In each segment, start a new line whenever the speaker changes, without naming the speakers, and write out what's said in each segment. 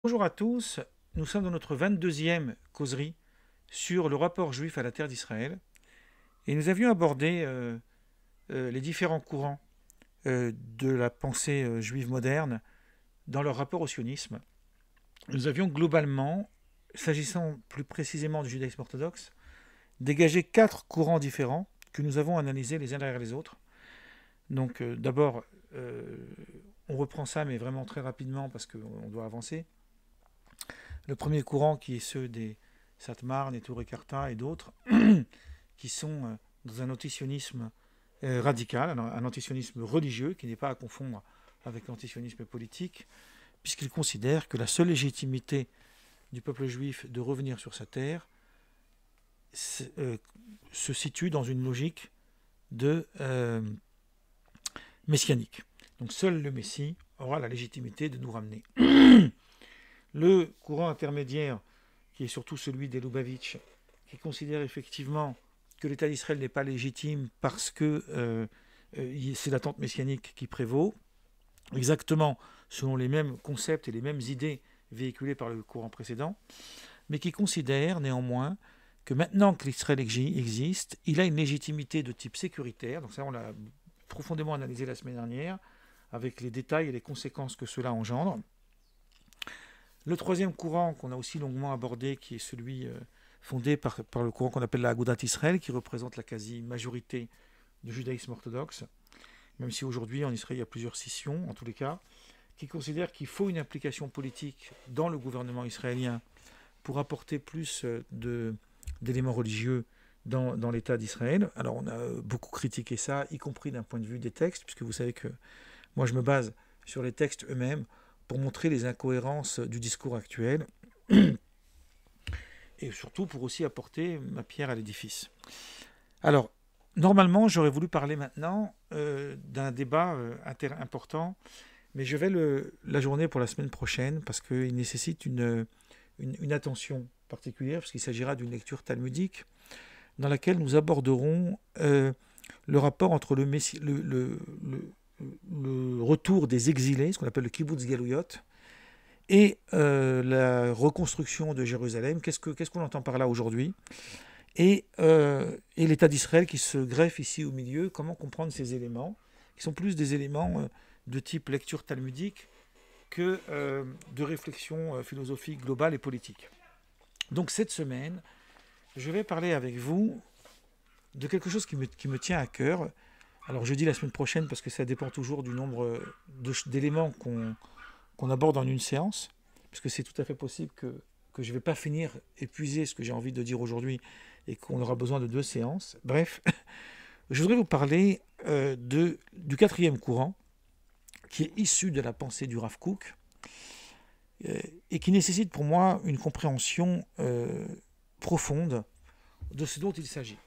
Bonjour à tous, nous sommes dans notre 22e causerie sur le rapport juif à la terre d'Israël et nous avions abordé les différents courants de la pensée juive moderne dans leur rapport au sionisme. Nous avions globalement, s'agissant plus précisément du judaïsme orthodoxe, dégagé 4 courants différents que nous avons analysés les uns derrière les autres. Donc d'abord, on reprend ça mais vraiment très rapidement parce qu'on doit avancer. Le premier courant qui est ceux des Satmar, Neturei Karta et d'autres, qui sont dans un antisionisme radical, un antisionisme religieux qui n'est pas à confondre avec l'antisionisme politique, puisqu'ils considèrent que la seule légitimité du peuple juif de revenir sur sa terre se situe dans une logique de messianique. Donc seul le Messie aura la légitimité de nous ramener. Le courant intermédiaire, qui est surtout celui des Lubavitch, qui considère effectivement que l'État d'Israël n'est pas légitime parce que c'est l'attente messianique qui prévaut, exactement selon les mêmes concepts et les mêmes idées véhiculées par le courant précédent, mais qui considère néanmoins que maintenant que l'Israël existe, il a une légitimité de type sécuritaire. Donc ça, on l'a profondément analysé la semaine dernière, avec les détails et les conséquences que cela engendre. Le troisième courant qu'on a aussi longuement abordé, qui est celui fondé par le courant qu'on appelle la Agudat Israël, qui représente la quasi-majorité du judaïsme orthodoxe, même si aujourd'hui en Israël il y a plusieurs scissions, en tous les cas, qui considère qu'il faut une implication politique dans le gouvernement israélien pour apporter plus d'éléments religieux dans l'État d'Israël. Alors on a beaucoup critiqué ça, y compris d'un point de vue des textes, puisque vous savez que moi je me base sur les textes eux-mêmes pour montrer les incohérences du discours actuel et surtout pour aussi apporter ma pierre à l'édifice. Alors, normalement, j'aurais voulu parler maintenant d'un débat important, mais je vais la journée pour la semaine prochaine parce qu'il nécessite une attention particulière, parce qu'il s'agira d'une lecture talmudique dans laquelle nous aborderons le rapport entre le retour des exilés, ce qu'on appelle le kibbutz galuyot, et la reconstruction de Jérusalem. Qu'est-ce qu'on entend par là aujourd'hui et l'État d'Israël qui se greffe ici au milieu. Comment comprendre ces éléments, qui sont plus des éléments de type lecture talmudique que de réflexion philosophique globale et politique. Donc cette semaine, je vais parler avec vous de quelque chose qui me tient à cœur. Alors je dis la semaine prochaine parce que ça dépend toujours du nombre d'éléments qu'on aborde en une séance, puisque c'est tout à fait possible que je ne vais pas finir épuiser ce que j'ai envie de dire aujourd'hui et qu'on aura besoin de 2 séances. Bref, je voudrais vous parler du quatrième courant, qui est issu de la pensée du Rav Kook, et qui nécessite pour moi une compréhension profonde de ce dont il s'agit.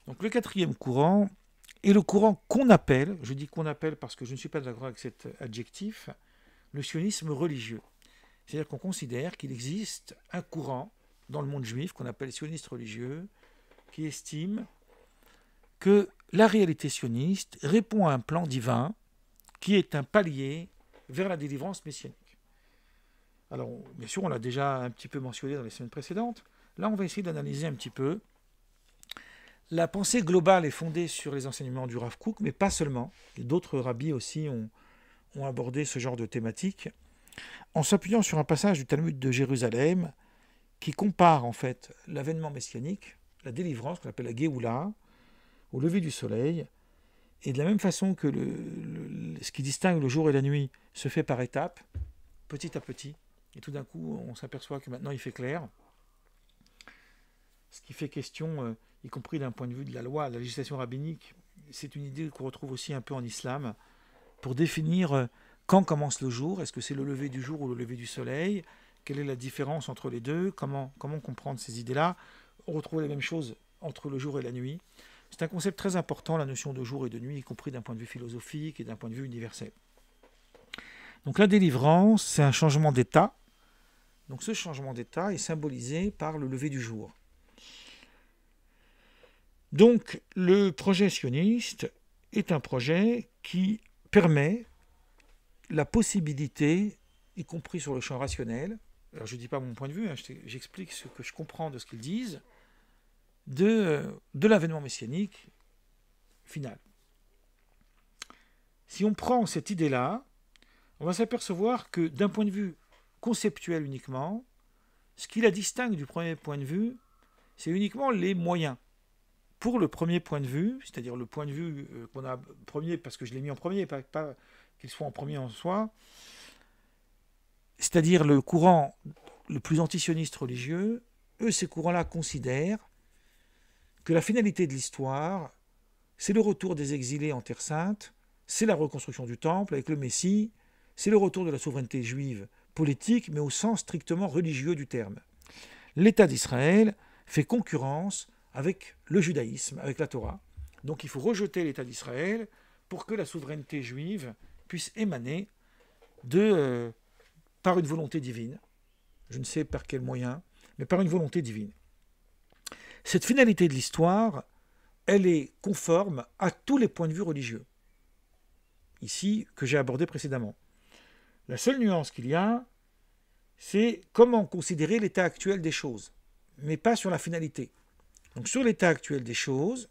Donc le quatrième courant est le courant qu'on appelle, je dis qu'on appelle parce que je ne suis pas d'accord avec cet adjectif, le sionisme religieux. C'est-à-dire qu'on considère qu'il existe un courant dans le monde juif qu'on appelle sioniste religieux, qui estime que la réalité sioniste répond à un plan divin qui est un palier vers la délivrance messianique. Alors, bien sûr, on l'a déjà un petit peu mentionné dans les semaines précédentes. Là, on va essayer d'analyser un petit peu. La pensée globale est fondée sur les enseignements du Rav Kook, mais pas seulement. D'autres rabbis aussi ont abordé ce genre de thématique, en s'appuyant sur un passage du Talmud de Jérusalem qui compare en fait l'avènement messianique, la délivrance qu'on appelle la Géoula, au lever du soleil, et de la même façon que ce qui distingue le jour et la nuit se fait par étapes, petit à petit, et tout d'un coup on s'aperçoit que maintenant il fait clair, ce qui fait question, y compris d'un point de vue de la loi, la législation rabbinique. C'est une idée qu'on retrouve aussi un peu en islam, pour définir quand commence le jour. Est-ce que c'est le lever du jour ou le lever du soleil? Quelle est la différence entre les deux? Comment comprendre ces idées-là? On retrouve les mêmes choses entre le jour et la nuit. C'est un concept très important, la notion de jour et de nuit, y compris d'un point de vue philosophique et d'un point de vue universel. Donc la délivrance, c'est un changement d'état. Donc ce changement d'état est symbolisé par le lever du jour. Donc le projet sioniste est un projet qui permet la possibilité y compris sur le champ rationnel. Alors je ne dis pas mon point de vue, hein, j'explique ce que je comprends de ce qu'ils disent, de l'avènement messianique final. Si on prend cette idée-là, on va s'apercevoir que d'un point de vue conceptuel uniquement, ce qui la distingue du premier point de vue, c'est uniquement les moyens. Pour le premier point de vue, c'est-à-dire le point de vue qu'on a premier, parce que je l'ai mis en premier, pas qu'il soit en premier en soi, c'est-à-dire le courant le plus antisioniste religieux, eux, ces courants-là considèrent que la finalité de l'histoire, c'est le retour des exilés en Terre Sainte, c'est la reconstruction du temple avec le Messie, c'est le retour de la souveraineté juive politique, mais au sens strictement religieux du terme. L'État d'Israël fait concurrence avec le judaïsme, avec la Torah. Donc il faut rejeter l'État d'Israël pour que la souveraineté juive puisse émaner par une volonté divine. Je ne sais par quel moyen, mais par une volonté divine. Cette finalité de l'histoire, elle est conforme à tous les points de vue religieux, ici, que j'ai abordé précédemment. La seule nuance qu'il y a, c'est comment considérer l'état actuel des choses, mais pas sur la finalité. Donc sur l'état actuel des choses,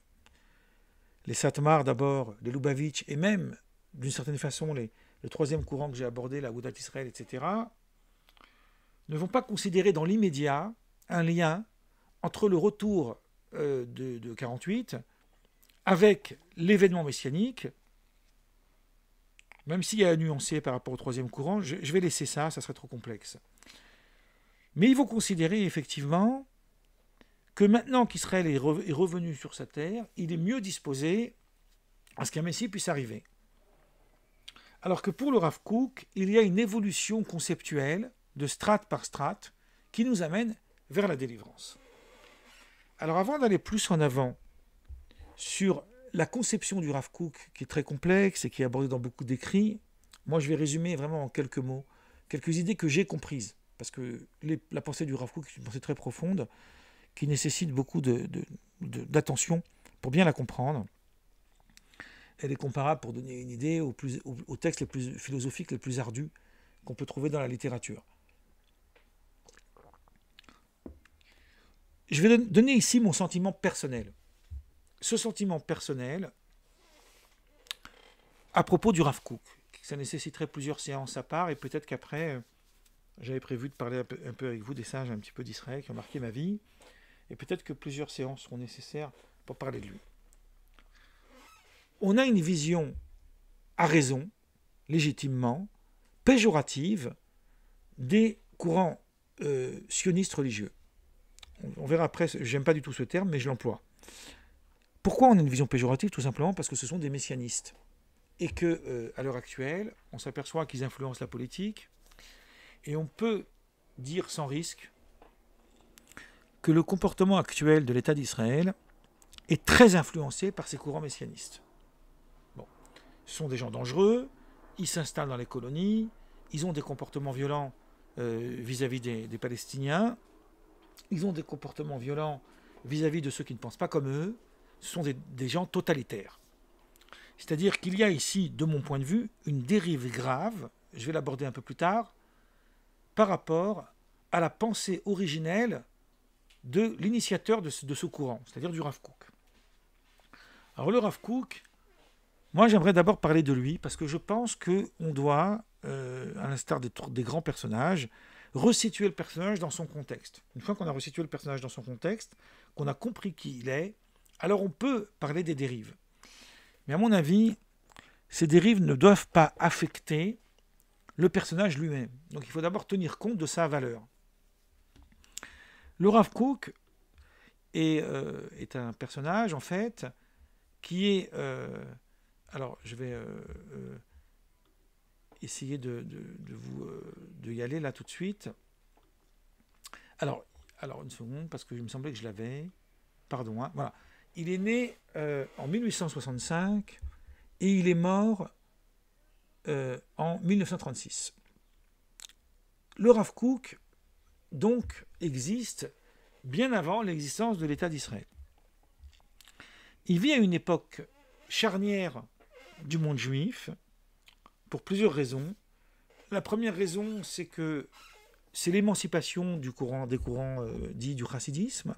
les Satmar d'abord, les Lubavitch, et même, d'une certaine façon, le troisième courant que j'ai abordé, la Agudat Israël, etc., ne vont pas considérer dans l'immédiat un lien entre le retour de 48 avec l'événement messianique, même s'il y a à nuancer par rapport au troisième courant, je vais laisser ça serait trop complexe. Mais ils vont considérer effectivement que maintenant qu'Israël est revenu sur sa terre, il est mieux disposé à ce qu'un Messie puisse arriver. Alors que pour le Rav Kook, il y a une évolution conceptuelle de strate par strate qui nous amène vers la délivrance. Alors avant d'aller plus en avant sur la conception du Rav Kook, qui est très complexe et qui est abordée dans beaucoup d'écrits, moi je vais résumer vraiment en quelques mots, quelques idées que j'ai comprises, parce que la pensée du Rav Kook est une pensée très profonde, qui nécessite beaucoup d'attention pour bien la comprendre. Elle est comparable, pour donner une idée, aux textes les plus philosophiques, les plus ardus qu'on peut trouver dans la littérature. Je vais donner ici mon sentiment personnel. Ce sentiment personnel, à propos du Rav Kook, ça nécessiterait plusieurs séances à part, et peut-être qu'après, j'avais prévu de parler un peu avec vous des sages un petit peu d'Israël qui ont marqué ma vie, et peut-être que plusieurs séances seront nécessaires pour parler de lui. On a une vision, à raison, légitimement, péjorative des courants sionistes religieux. On verra après, j'aime pas du tout ce terme, mais je l'emploie. Pourquoi on a une vision péjorative? Tout simplement parce que ce sont des messianistes. Et que, à l'heure actuelle, on s'aperçoit qu'ils influencent la politique, et on peut dire sans risque que le comportement actuel de l'État d'Israël est très influencé par ces courants messianistes. Bon, ce sont des gens dangereux, ils s'installent dans les colonies, ils ont des comportements violents vis-à-vis des Palestiniens, ils ont des comportements violents vis-à-vis de ceux qui ne pensent pas comme eux, ce sont des gens totalitaires. C'est-à-dire qu'il y a ici, de mon point de vue, une dérive grave, je vais l'aborder un peu plus tard, par rapport à la pensée originelle de l'initiateur de ce courant, c'est-à-dire du Rav Kook. Alors le Rav Kook, moi j'aimerais d'abord parler de lui, parce que je pense qu'on doit, à l'instar des grands personnages, resituer le personnage dans son contexte. Une fois qu'on a resitué le personnage dans son contexte, qu'on a compris qui il est, alors on peut parler des dérives. Mais à mon avis, ces dérives ne doivent pas affecter le personnage lui-même. Donc il faut d'abord tenir compte de sa valeur. Le Rav Kook est un personnage, en fait, qui est... alors, je vais essayer de y aller là tout de suite. Alors une seconde, parce que je me semblait que je l'avais. Pardon, hein, voilà. Il est né en 1865 et il est mort en 1936. Le Rav Kook, donc, existe bien avant l'existence de l'État d'Israël. Il vit à une époque charnière du monde juif, pour plusieurs raisons. la première raison, c'est que c'est l'émancipation des courants dits du chassidisme.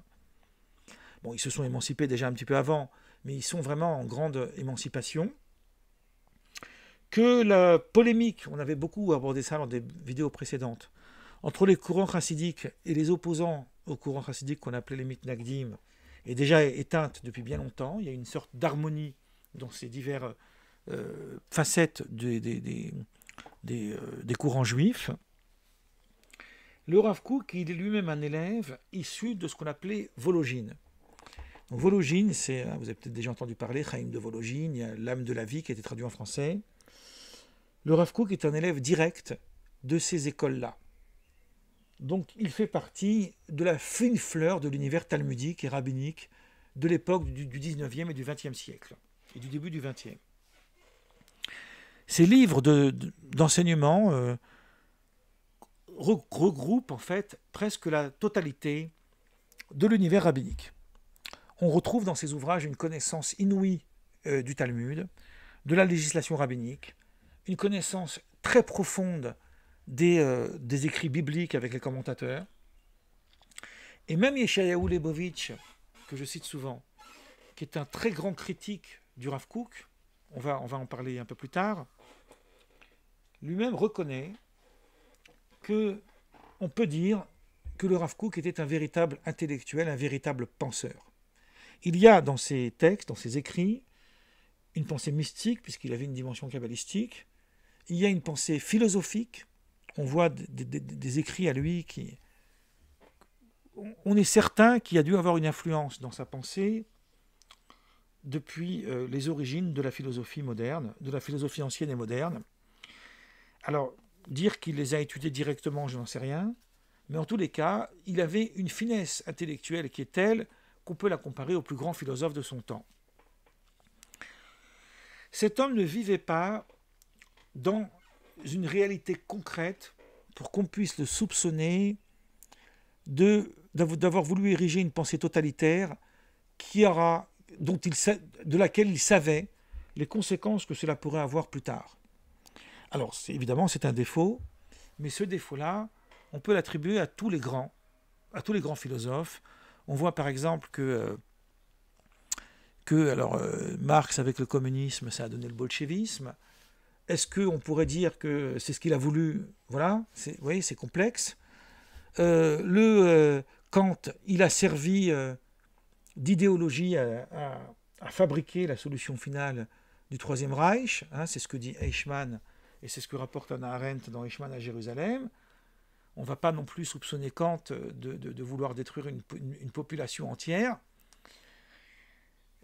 Bon, ils se sont émancipés déjà un petit peu avant, mais ils sont vraiment en grande émancipation. Que la polémique, on avait beaucoup abordé ça dans des vidéos précédentes, entre les courants chassidiques et les opposants aux courants chassidiques qu'on appelait les mitnagdim, est déjà éteinte depuis bien longtemps. Il y a une sorte d'harmonie dans ces diverses facettes des courants juifs. Le Rav Kook, il est lui-même un élève issu de ce qu'on appelait Vologine. Donc, Vologine, vous avez peut-être déjà entendu parler, Chaim de Vologine, il y a l'âme de la vie qui a été traduit en français. Le Rav Kook est un élève direct de ces écoles-là. Donc il fait partie de la fine fleur de l'univers talmudique et rabbinique de l'époque du 19e et du 20e siècle, et du début du 20e. Ces livres d'enseignement regroupent en fait presque la totalité de l'univers rabbinique. On retrouve dans ces ouvrages une connaissance inouïe du Talmud, de la législation rabbinique, une connaissance très profonde des écrits bibliques avec les commentateurs. Et même Yeshayahu Lebovitch, que je cite souvent, qui est un très grand critique du Rav Kook, on va en parler un peu plus tard, lui-même reconnaît que on peut dire que le Rav Kook était un véritable intellectuel, un véritable penseur. Il y a dans ses textes, dans ses écrits, une pensée mystique, puisqu'il avait une dimension kabbalistique. Il y a une pensée philosophique. On voit des écrits à lui qui... On est certain qu'il a dû avoir une influence dans sa pensée depuis les origines de la philosophie moderne, de la philosophie ancienne et moderne. Alors, dire qu'il les a étudiés directement, je n'en sais rien, mais en tous les cas, il avait une finesse intellectuelle qui est telle qu'on peut la comparer au plus grand philosophe de son temps. Cet homme ne vivait pas dans une réalité concrète pour qu'on puisse le soupçonner d'avoir voulu ériger une pensée totalitaire de laquelle il savait les conséquences que cela pourrait avoir plus tard. Alors, évidemment, c'est un défaut, mais ce défaut-là, on peut l'attribuer à tous les grands philosophes. On voit par exemple que Marx, avec le communisme, ça a donné le bolchevisme. Est-ce qu'on pourrait dire que c'est ce qu'il a voulu? Voilà, vous voyez, c'est complexe. Kant, il a servi d'idéologie à fabriquer la solution finale du Troisième Reich. Hein, c'est ce que dit Eichmann, et c'est ce que rapporte Hannah Arendt dans Eichmann à Jérusalem. On ne va pas non plus soupçonner Kant de vouloir détruire une population entière,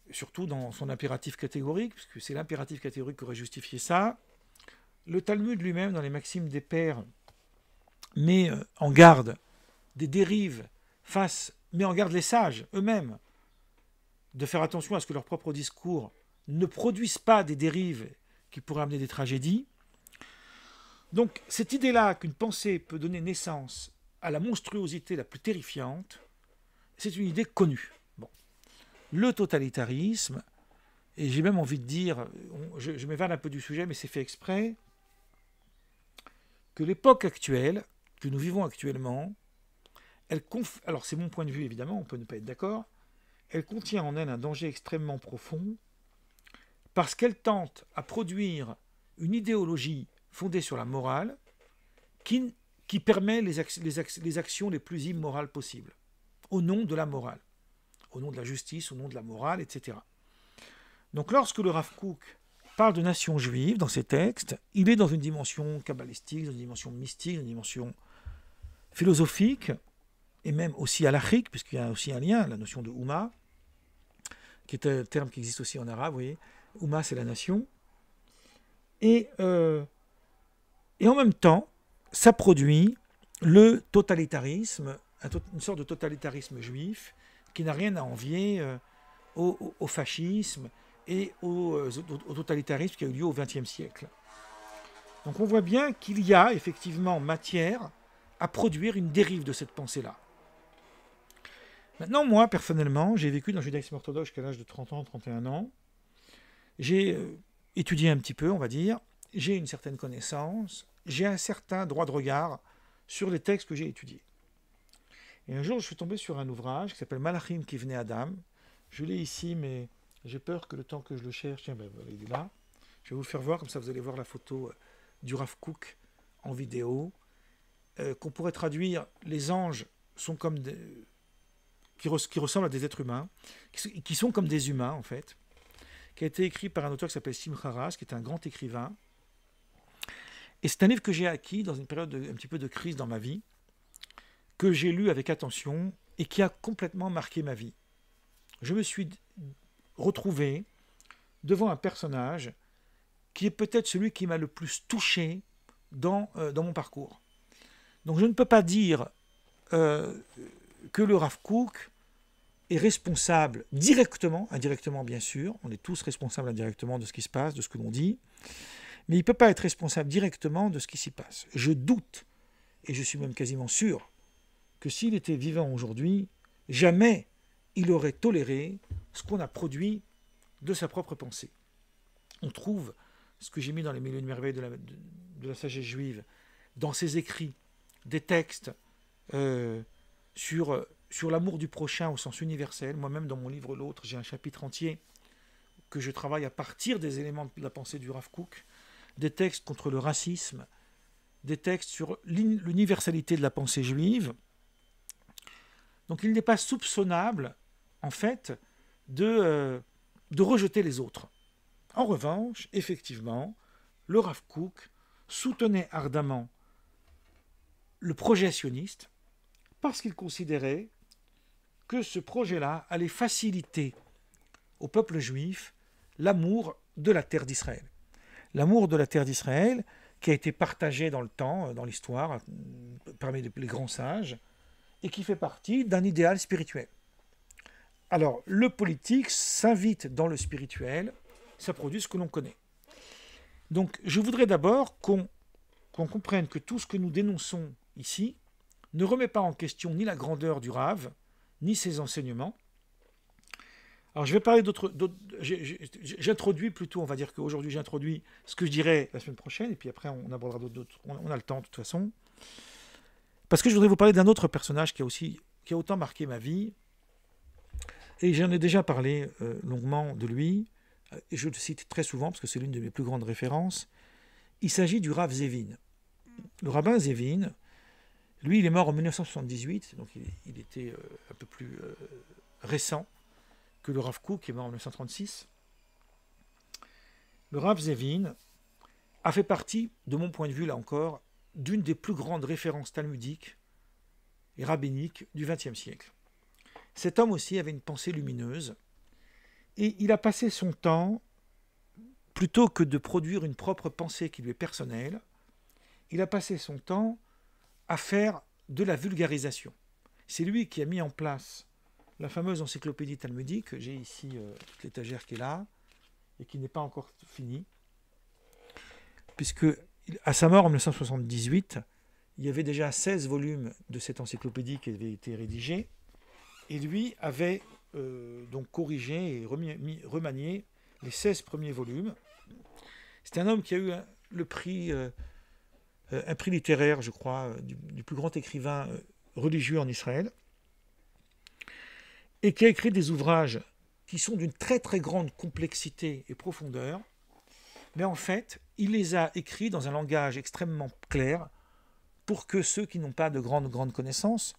surtout dans son impératif catégorique, puisque c'est l'impératif catégorique qui aurait justifié ça. Le Talmud lui-même, dans les Maximes des Pères, met en garde des dérives met en garde les sages eux-mêmes de faire attention à ce que leur propre discours ne produisent pas des dérives qui pourraient amener des tragédies. Donc cette idée-là qu'une pensée peut donner naissance à la monstruosité la plus terrifiante, c'est une idée connue. Bon. Le totalitarisme, et j'ai même envie de dire, je m'évade un peu du sujet, mais c'est fait exprès, que l'époque actuelle, que nous vivons actuellement, alors c'est mon point de vue évidemment, on peut ne pas être d'accord, elle contient en elle un danger extrêmement profond, parce qu'elle tente à produire une idéologie fondée sur la morale qui permet les actions les plus immorales possibles, au nom de la morale, au nom de la justice, au nom de la morale, etc. Donc lorsque le Rav Kook parle de nation juive dans ses textes, il est dans une dimension kabbalistique, dans une dimension mystique, dans une dimension philosophique, et même aussi halachique, puisqu'il y a aussi un lien, la notion de Ouma, qui est un terme qui existe aussi en arabe, vous voyez. Ouma, c'est la nation. Et en même temps, ça produit le totalitarisme, une sorte de totalitarisme juif, qui n'a rien à envier au fascisme et au totalitarisme qui a eu lieu au XXe siècle. Donc on voit bien qu'il y a effectivement matière à produire une dérive de cette pensée-là. Maintenant, moi, personnellement, j'ai vécu dans le judaïsme orthodoxe jusqu'à l'âge de 30 ans, 31 ans. J'ai étudié un petit peu, on va dire. J'ai une certaine connaissance. j'ai un certain droit de regard sur les textes que j'ai étudiés. Et un jour, je suis tombé sur un ouvrage qui s'appelle Malachim Kivnei Adam. Je l'ai ici, mais j'ai peur que le temps que je le cherche, tiens, ben, il est là. Je vais vous le faire voir, comme ça vous allez voir la photo du Rav Kook en vidéo. Qu'on pourrait traduire, les anges sont comme qui ressemblent à des êtres humains, qui sont comme des humains en fait, qui a été écrit par un auteur qui s'appelle Simcha Ras, qui est un grand écrivain. Et c'est un livre que j'ai acquis dans une période un petit peu de crise dans ma vie, que j'ai lu avec attention et qui a complètement marqué ma vie. Je me suis retrouvé devant un personnage qui est peut-être celui qui m'a le plus touché dans mon parcours. Donc je ne peux pas dire que le Rav Kook est responsable directement, indirectement bien sûr, on est tous responsables indirectement de ce qui se passe, de ce que l'on dit, mais il ne peut pas être responsable directement de ce qui s'y passe. Je doute, et je suis même quasiment sûr, que s'il était vivant aujourd'hui, jamais il aurait toléré ce qu'on a produit de sa propre pensée. On trouve ce que j'ai mis dans les Mille et une merveilles de la sagesse juive, dans ses écrits, des textes sur l'amour du prochain au sens universel. Moi-même, dans mon livre L'autre, j'ai un chapitre entier que je travaille à partir des éléments de la pensée du Rav Kook, des textes contre le racisme, des textes sur l'universalité de la pensée juive. Donc il n'est pas soupçonnable, en fait, de rejeter les autres. En revanche, effectivement, le Rav Kook soutenait ardemment le projet sioniste parce qu'il considérait que ce projet-là allait faciliter au peuple juif l'amour de la terre d'Israël. L'amour de la terre d'Israël qui a été partagé dans le temps, dans l'histoire, parmi les grands sages, et qui fait partie d'un idéal spirituel. Alors, le politique s'invite dans le spirituel, ça produit ce que l'on connaît. Donc, je voudrais d'abord qu'on comprenne que tout ce que nous dénonçons ici ne remet pas en question ni la grandeur du Rav, ni ses enseignements. Alors, je vais parler d'autres... J'introduis plutôt, on va dire qu'aujourd'hui, j'introduis ce que je dirai la semaine prochaine, et puis après, on abordera d'autres... On a le temps, de toute façon. Parce que je voudrais vous parler d'un autre personnage qui a autant marqué ma vie, et j'en ai déjà parlé longuement de lui, et je le cite très souvent, parce que c'est l'une de mes plus grandes références. Il s'agit du Rav Zevin. Le rabbin Zevin, lui, il est mort en 1978, donc il était un peu plus récent que le Rav Kook, qui est mort en 1936. Le Rav Zevin a fait partie, de mon point de vue, là encore, d'une des plus grandes références talmudiques et rabbiniques du XXe siècle. Cet homme aussi avait une pensée lumineuse, et il a passé son temps, plutôt que de produire une propre pensée qui lui est personnelle, il a passé son temps à faire de la vulgarisation. C'est lui qui a mis en place la fameuse encyclopédie talmudique, j'ai ici toute l'étagère qui est là, et qui n'est pas encore finie, puisque à sa mort en 1978, il y avait déjà 16 volumes de cette encyclopédie qui avaient été rédigés, et lui avait donc corrigé et remanié les 16 premiers volumes. C'est un homme qui a eu le prix, un prix littéraire, je crois, du plus grand écrivain religieux en Israël, et qui a écrit des ouvrages qui sont d'une très très grande complexité et profondeur, mais en fait, il les a écrits dans un langage extrêmement clair pour que ceux qui n'ont pas de grandes connaissances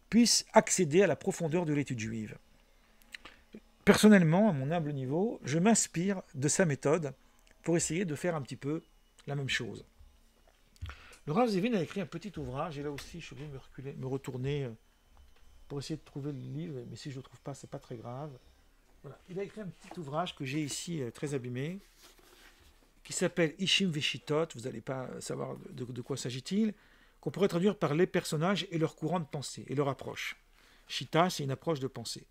puissent accéder à la profondeur de l'étude juive. Personnellement, à mon humble niveau, je m'inspire de sa méthode pour essayer de faire un petit peu la même chose. Le Rav Zevin a écrit un petit ouvrage, et là aussi je suis obligé de me retourner pour essayer de trouver le livre, mais si je ne le trouve pas, c'est pas très grave. Voilà. Il a écrit un petit ouvrage que j'ai ici très abîmé, qui s'appelle Ishim Veshitot, vous n'allez pas savoir de quoi s'agit-il, qu'on pourrait traduire par les personnages et leur courant de pensée, et leur approche. Shita, c'est une approche de pensée.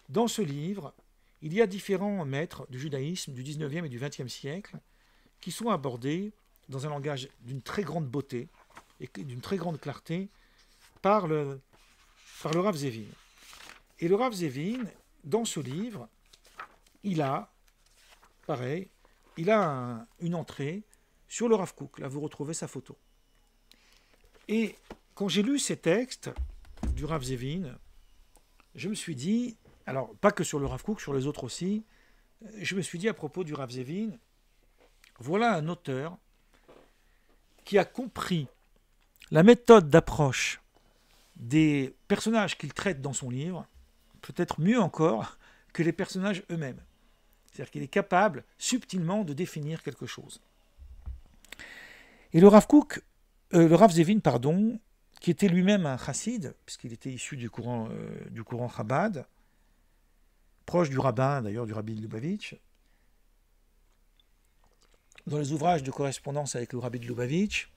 Dans ce livre, il y a différents maîtres du judaïsme du 19e et du 20e siècle qui sont abordés dans un langage d'une très grande beauté et d'une très grande clarté par le Rav Zevin. Et le Rav Zevin, dans ce livre, il a, pareil, une entrée sur le Rav Kook. Là, vous retrouvez sa photo. Et quand j'ai lu ces textes du Rav Zevin, je me suis dit, alors pas que sur le Rav Kook, sur les autres aussi, je me suis dit à propos du Rav Zevin, voilà un auteur qui a compris la méthode d'approche des personnages qu'il traite dans son livre, peut-être mieux encore que les personnages eux-mêmes. C'est-à-dire qu'il est capable subtilement de définir quelque chose. Et le Rav Zevin, qui était lui-même un chassid, puisqu'il était issu du courant Chabad, proche du rabbin, d'ailleurs du rabbi de Lubavitch, dans les ouvrages de correspondance avec le rabbi de Lubavitch,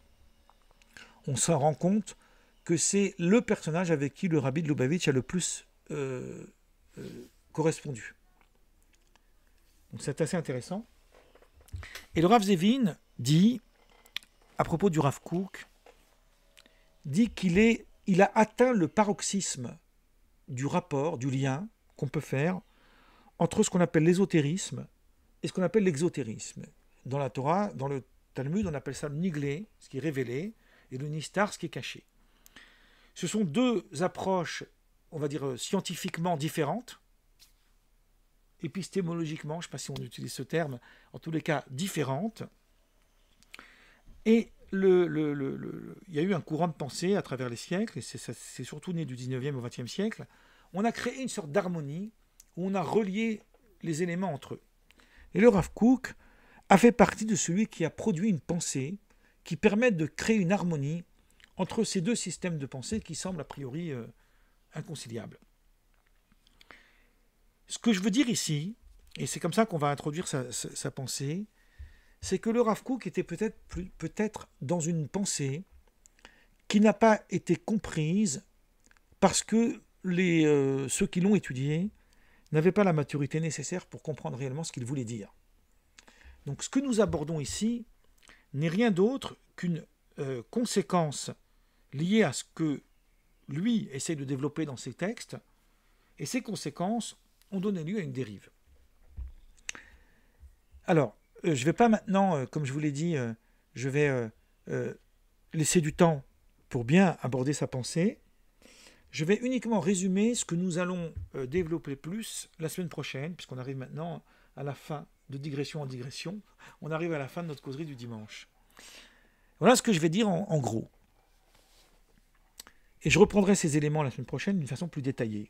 on s'en rend compte que c'est le personnage avec qui le rabbi de Lubavitch a le plus correspondu. Donc c'est assez intéressant. Et le Rav Zevin dit, à propos du Rav Kook, dit qu'il a atteint le paroxysme du rapport, du lien qu'on peut faire entre ce qu'on appelle l'ésotérisme et ce qu'on appelle l'exotérisme. Dans la Torah, dans le Talmud, on appelle ça le niglé, ce qui est révélé, et le nistar, ce qui est caché. Ce sont deux approches, on va dire, scientifiquement différentes, épistémologiquement, je ne sais pas si on utilise ce terme, en tous les cas différentes. Et il y a eu un courant de pensée à travers les siècles, et c'est surtout né du 19e au 20e siècle. On a créé une sorte d'harmonie où on a relié les éléments entre eux. Et le Rav Kook a fait partie de celui qui a produit une pensée qui permet de créer une harmonie entre ces deux systèmes de pensée qui semblent a priori inconciliables. Ce que je veux dire ici, et c'est comme ça qu'on va introduire sa pensée, c'est que le Rav Kook était peut-être dans une pensée qui n'a pas été comprise parce que ceux qui l'ont étudié n'avaient pas la maturité nécessaire pour comprendre réellement ce qu'il voulait dire. Donc ce que nous abordons ici n'est rien d'autre qu'une conséquence liée à ce que lui essaie de développer dans ses textes, et ces conséquences ont donné lieu à une dérive. Alors, je ne vais pas maintenant, comme je vous l'ai dit, je vais laisser du temps pour bien aborder sa pensée. Je vais uniquement résumer ce que nous allons développer plus la semaine prochaine, puisqu'on arrive maintenant à la fin de digression en digression. On arrive à la fin de notre causerie du dimanche. Voilà ce que je vais dire en gros. Et je reprendrai ces éléments la semaine prochaine d'une façon plus détaillée.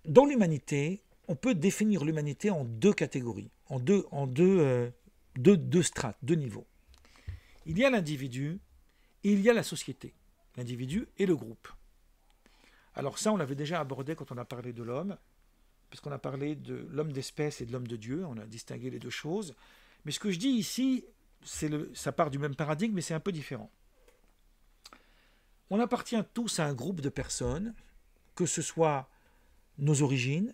Dans l'humanité, on peut définir l'humanité en deux catégories, en deux strates, deux niveaux. Il y a l'individu et il y a la société, l'individu et le groupe. Alors ça, on l'avait déjà abordé quand on a parlé de l'homme, puisqu'on a parlé de l'homme d'espèce et de l'homme de Dieu, on a distingué les deux choses. Mais ce que je dis ici, ça part du même paradigme, mais c'est un peu différent. On appartient tous à un groupe de personnes, que ce soit nos origines,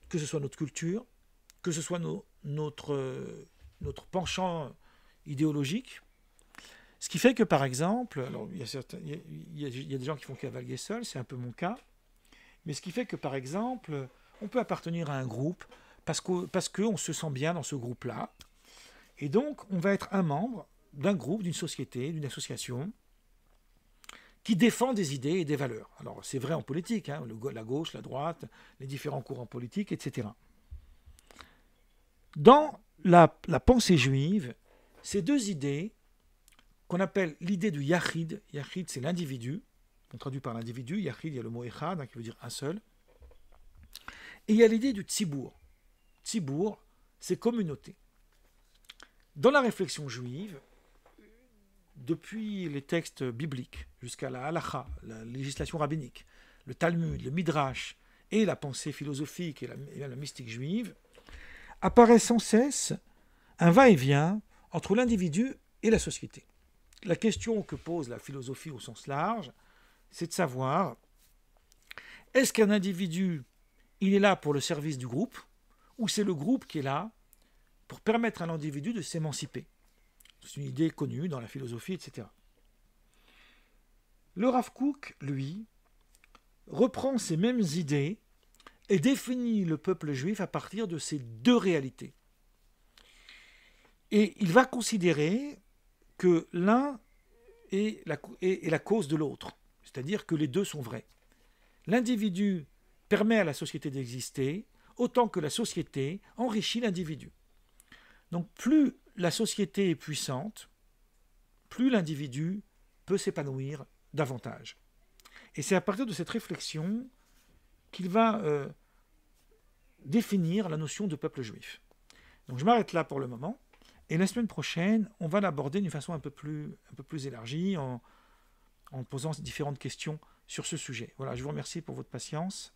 que ce soit notre culture, que ce soit notre penchant idéologique. Ce qui fait que, par exemple, alors il y a des gens qui font cavalier seul, c'est un peu mon cas, mais ce qui fait que, par exemple, on peut appartenir à un groupe parce qu'on se sent bien dans ce groupe-là, et donc on va être un membre d'un groupe, d'une société, d'une association, qui défend des idées et des valeurs. Alors c'est vrai en politique, hein, la gauche, la droite, les différents courants politiques, etc. Dans la pensée juive, ces deux idées, qu'on appelle l'idée du yachid, yachid c'est l'individu, on traduit par l'individu, yachid il y a le mot echad, qui veut dire un seul, et il y a l'idée du tzibour. Tzibour, c'est communauté. Dans la réflexion juive, depuis les textes bibliques jusqu'à la halacha, la législation rabbinique, le Talmud, le Midrash et la pensée philosophique et la mystique juive, apparaît sans cesse un va-et-vient entre l'individu et la société. La question que pose la philosophie au sens large, c'est de savoir, est-ce qu'un individu, il est là pour le service du groupe, ou c'est le groupe qui est là pour permettre à l'individu de s'émanciper? C'est une idée connue dans la philosophie, etc. Le Rav Kook, lui, reprend ces mêmes idées et définit le peuple juif à partir de ces deux réalités. Et il va considérer que l'un est la cause de l'autre, c'est-à-dire que les deux sont vrais. L'individu permet à la société d'exister autant que la société enrichit l'individu. Donc plus la société est puissante, plus l'individu peut s'épanouir davantage. Et c'est à partir de cette réflexion qu'il va définir la notion de peuple juif. Donc je m'arrête là pour le moment. Et la semaine prochaine, on va l'aborder d'une façon un peu plus élargie, en posant différentes questions sur ce sujet. Voilà, je vous remercie pour votre patience